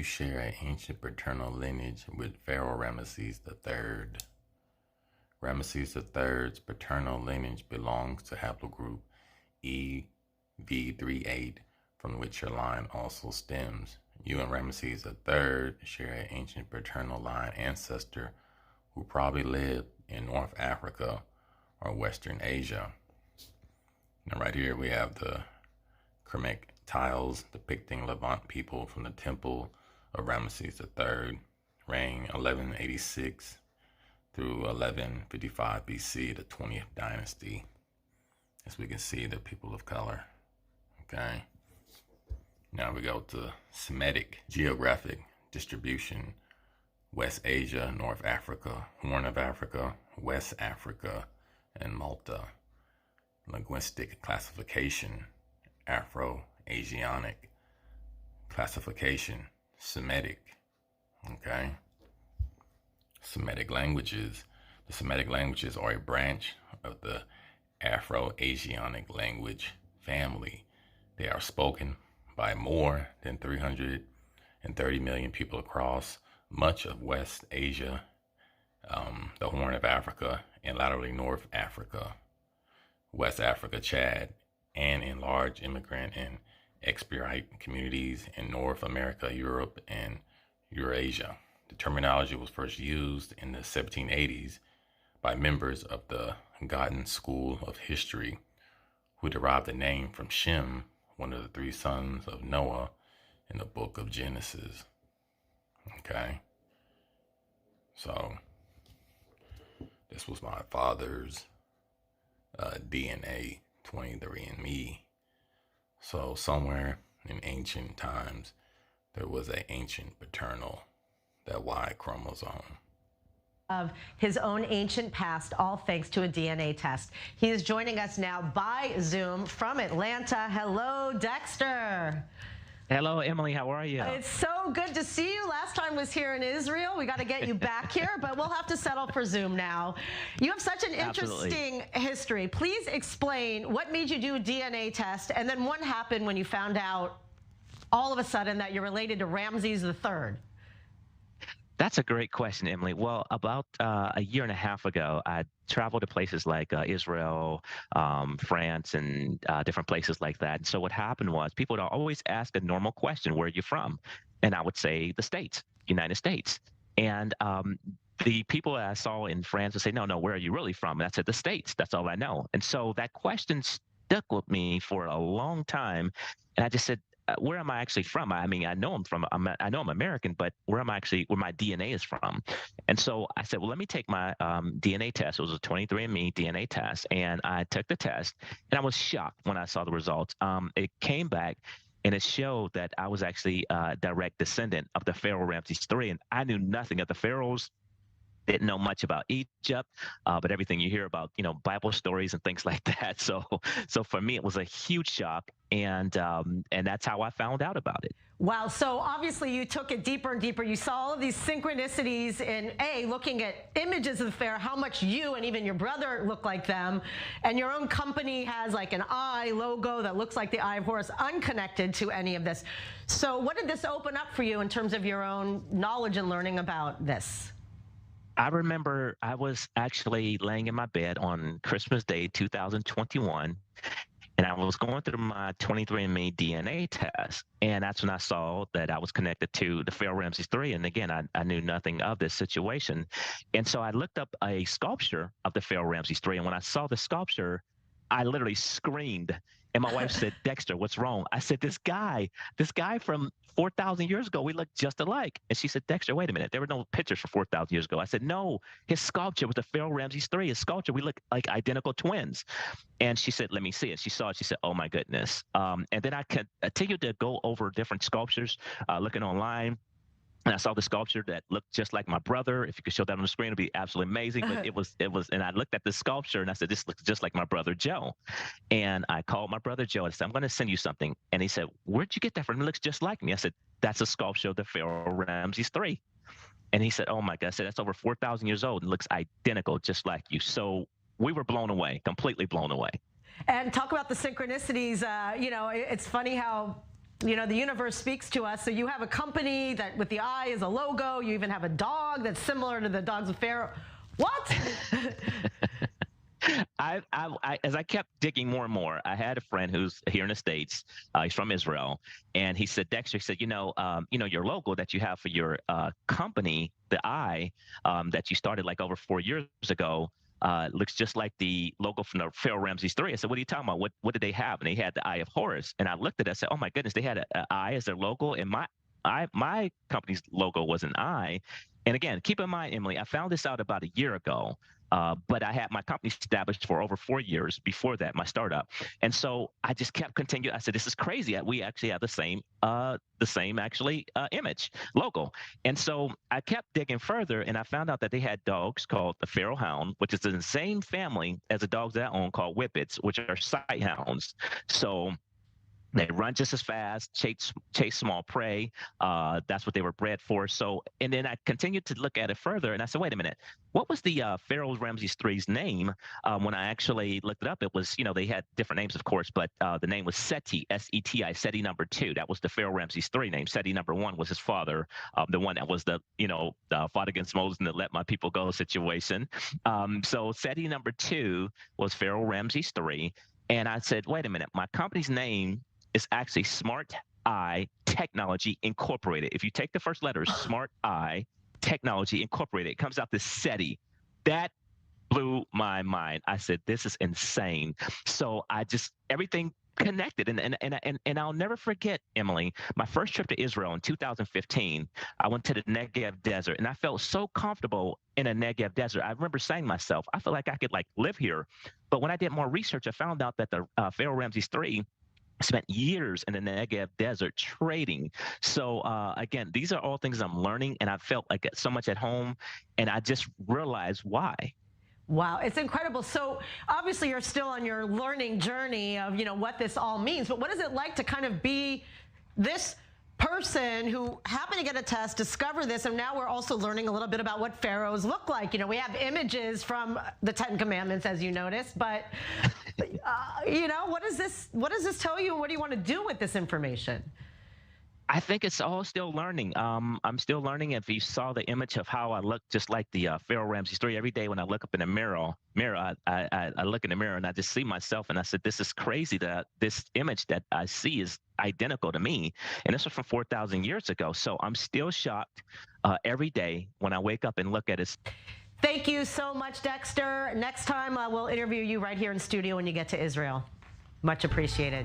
share an ancient paternal lineage with Pharaoh Ramesses III. Ramesses III's paternal lineage belongs to haplogroup EV38, from which your line also stems. You and Ramesses III share an ancient paternal line ancestor who probably lived in North Africa or Western Asia. Now right here we have the ceramic tiles depicting Levant people from the temple of Ramesses III, reign 1186 through 1155 BC, the 20th dynasty. As we can see, the people of color. Okay. Now we go to Semitic geographic distribution. West Asia, North Africa, Horn of Africa, West Africa, and Malta. Linguistic classification. Afro-Asiatic classification. Semitic. Okay. Semitic languages. The Semitic languages are a branch of the Afro-Asiatic language family. They are spoken by more than 330 million people across much of West Asia, the Horn of Africa, and laterally North Africa, West Africa, Chad, and in large immigrant and expatriate communities in North America, Europe, and Eurasia. The terminology was first used in the 1780s by members of the Gothan School of History, who derived the name from Shem, one of the three sons of Noah in the book of Genesis. Okay. So this was my father's DNA 23andMe. So somewhere in ancient times, there was an ancient paternal, that Y chromosome. Of his own ancient past, all thanks to a DNA test. He is joining us now by Zoom from Atlanta. Hello, Dexter. Hello, Emily. How are you? It's so good to see you. Last time was here in Israel. We got to get you back here, but we'll have to settle for Zoom now. You have such an interesting history. Please explain what made you do a DNA test, and then what happened when you found out all of a sudden that you're related to Ramses III. That's a great question, Emily. Well, about a year and a half ago, I traveled to places like Israel, France, and different places like that. And so what happened was people would always ask a normal question, where are you from? And I would say the States, United States. And the people that I saw in France would say, no, where are you really from? And I said, the States, that's all I know. And so that question stuck with me for a long time. And I just said, where am I actually from? I mean, I know I'm American, but where my DNA is from? And so I said, well, let me take my DNA test. It was a 23andMe DNA test. And I took the test, and I was shocked when I saw the results. It came back, and it showed that I was actually a direct descendant of the Pharaoh Ramses III. And I knew nothing of the pharaohs. Didn't know much about Egypt, but everything you hear about, Bible stories and things like that. So for me, it was a huge shock, and that's how I found out about it. Wow. So obviously you took it deeper and deeper. You saw all of these synchronicities in looking at images of the pharaoh, how much you and even your brother look like them, and your own company has like an eye logo that looks like the Eye of Horus, unconnected to any of this. So what did this open up for you in terms of your own knowledge and learning about this? I remember I was actually laying in my bed on Christmas Day, 2021, and I was going through my 23andMe DNA test, and that's when I saw that I was connected to the Pharaoh Ramses III. And again, I knew nothing of this situation. And so I looked up a sculpture of the Pharaoh Ramses III, and when I saw the sculpture, I literally screamed. And my wife said, Dexter, what's wrong? I said, this guy from 4,000 years ago, we look just alike. And she said, Dexter, wait a minute. There were no pictures from 4,000 years ago. I said, no, his sculpture was the Pharaoh Ramses III. His sculpture, we look like identical twins. And she said, let me see it. She saw it. She said, oh, my goodness. And then I continued to go over different sculptures, looking online. And I saw the sculpture that looked just like my brother. If you could show that on the screen, it'd be absolutely amazing. But it was, and I looked at the sculpture and I said, this looks just like my brother Joe. And I called my brother Joe and I said, I'm going to send you something. And he said, where'd you get that from? It looks just like me. I said, that's a sculpture of the Pharaoh Ramses III. And he said, oh my God, I said, that's over 4,000 years old and looks identical, just like you. So we were blown away, completely blown away. And talk about the synchronicities. It's funny how the universe speaks to us. So you have a company that with the eye is a logo. You even have a dog that's similar to the dogs of Pharaoh. What? As I kept digging more and more, I had a friend who's here in the States. He's from Israel, and he said, Dexter, he said, your logo that you have for your company, the eye that you started like over 4 years ago, looks just like the logo from the Pharaoh Ramses III. I said, what are you talking about? What did they have? And they had the Eye of Horus. And I looked at it, I said, oh my goodness, they had an eye as their logo, and my company's logo was an eye. And again, keep in mind, Emily, I found this out about a year ago. But I had my company established for over 4 years before that, my startup. And so I just kept continuing. I said, this is crazy. We actually have the same image, logo. And so I kept digging further, and I found out that they had dogs called the Pharaoh Hound, which is in the same family as the dogs that I own called Whippets, which are sight hounds. So they run just as fast, chase small prey. That's what they were bred for. So, and then I continued to look at it further, and I said, wait a minute, what was the Pharaoh Ramses III's name? When I actually looked it up, it was, they had different names, of course, but the name was Seti, S-E-T-I, Seti number 2. That was the Pharaoh Ramses III name. Seti number 1 was his father, the one that was the fought against Moses and the let my people go situation. So Seti number 2 was Pharaoh Ramses III. And I said, wait a minute, my company's name is actually Smart Eye Technology Incorporated. If you take the first letters, Smart Eye Technology Incorporated, it comes out to SETI. That blew my mind. I said, this is insane. So everything connected. And I'll never forget, Emily, my first trip to Israel in 2015, I went to the Negev Desert, and I felt so comfortable in a Negev Desert. I remember saying to myself, I feel like I could live here. But when I did more research, I found out that the Pharaoh Ramses III spent years in the Negev Desert trading. So again, these are all things I'm learning, and I felt like so much at home, and I just realized why. Wow, it's incredible. So obviously you're still on your learning journey of, what this all means, but what is it like to kind of be this person who happened to get a test, discover this, and now we're also learning a little bit about what pharaohs look like. We have images from the 10 Commandments, as you noticed, but what does this tell you? What do you want to do with this information? I think it's all still learning. I'm still learning. If you saw the image of how I look just like the Pharaoh Ramses III, every day when I look up in the mirror, I look in the mirror and I just see myself, and I said, this is crazy that this image that I see is identical to me. And this was from 4,000 years ago. So I'm still shocked every day when I wake up and look at it. Thank you so much, Dexter. Next time we'll interview you right here in studio when you get to Israel. Much appreciated.